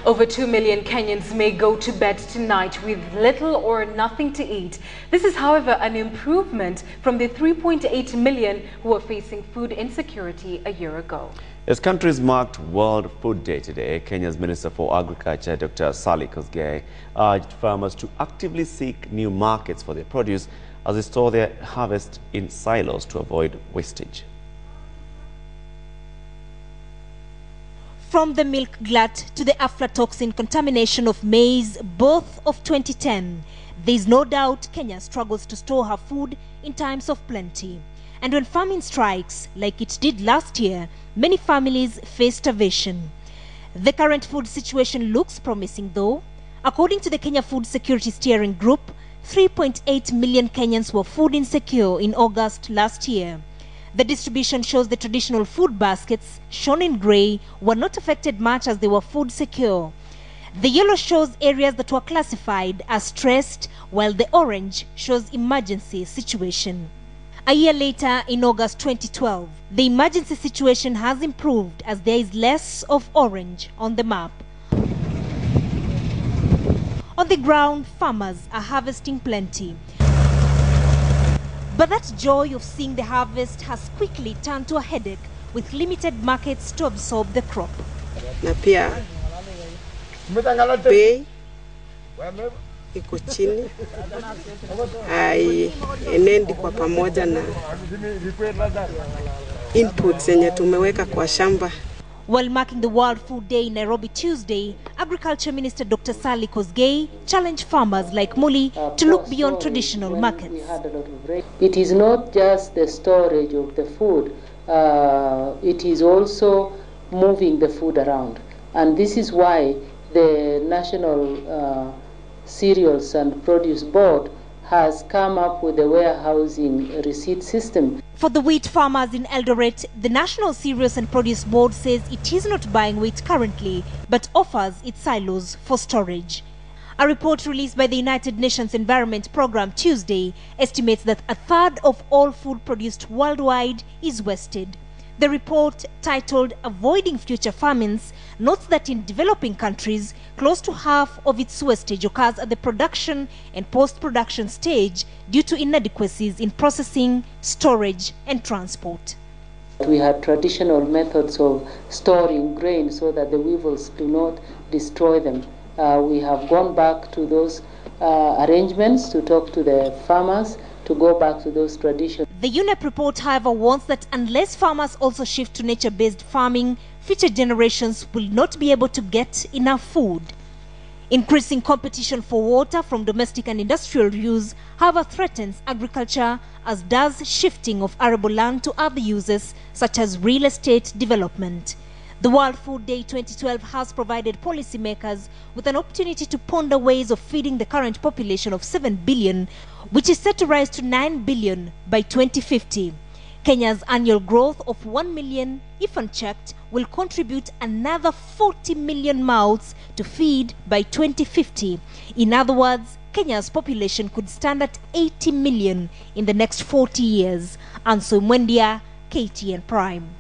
Over 2 million Kenyans may go to bed tonight with little or nothing to eat. This is, however, an improvement from the 3.8 million who were facing food insecurity a year ago. As countries marked World Food Day today, Kenya's Minister for Agriculture, Dr. Sally Kosgei, urged farmers to actively seek new markets for their produce as they store their harvest in silos to avoid wastage. From the milk glut to the aflatoxin contamination of maize, both of 2010, there is no doubt Kenya struggles to store her food in times of plenty. And when famine strikes, like it did last year, many families face starvation. The current food situation looks promising though. According to the Kenya Food Security Steering Group, 3.8 million Kenyans were food insecure in August last year. The distribution shows the traditional food baskets, shown in grey, were not affected much as they were food secure. The yellow shows areas that were classified as stressed, while the orange shows emergency situation. A year later, in August 2012, the emergency situation has improved as there is less of orange on the map. On the ground, farmers are harvesting plenty. But that joy of seeing the harvest has quickly turned to a headache with limited markets to absorb the crop. Na pia bei iko chini, enendi kwa pamoja na inputs zenye tumeweka kwa shamba. While marking the World Food Day in Nairobi Tuesday, Agriculture Minister Dr. Sally Kosgei challenged farmers like Muli to look beyond traditional markets. It is not just the storage of the food, it is also moving the food around. And this is why the National Cereals and Produce Board has come up with a warehousing receipt system. For the wheat farmers in Eldoret, the National Cereals and Produce Board says it is not buying wheat currently, but offers its silos for storage. A report released by the United Nations Environment Programme Tuesday estimates that a third of all food produced worldwide is wasted. The report, titled Avoiding Future Famines, notes that in developing countries, close to half of its wastage occurs at the production and post-production stage due to inadequacies in processing, storage, and transport. We had traditional methods of storing grain so that the weevils do not destroy them. We have gone back to those arrangements to talk to the farmers to go back to those traditions. The UNEP report, however, warns that unless farmers also shift to nature-based farming, future generations will not be able to get enough food. Increasing competition for water from domestic and industrial use, however, threatens agriculture, as does shifting of arable land to other uses, such as real estate development. The World Food Day 2012 has provided policymakers with an opportunity to ponder ways of feeding the current population of 7 billion, which is set to rise to 9 billion by 2050. Kenya's annual growth of 1 million, if unchecked, will contribute another 40 million mouths to feed by 2050. In other words, Kenya's population could stand at 80 million in the next 40 years. Anso Mwendia, KTN Prime.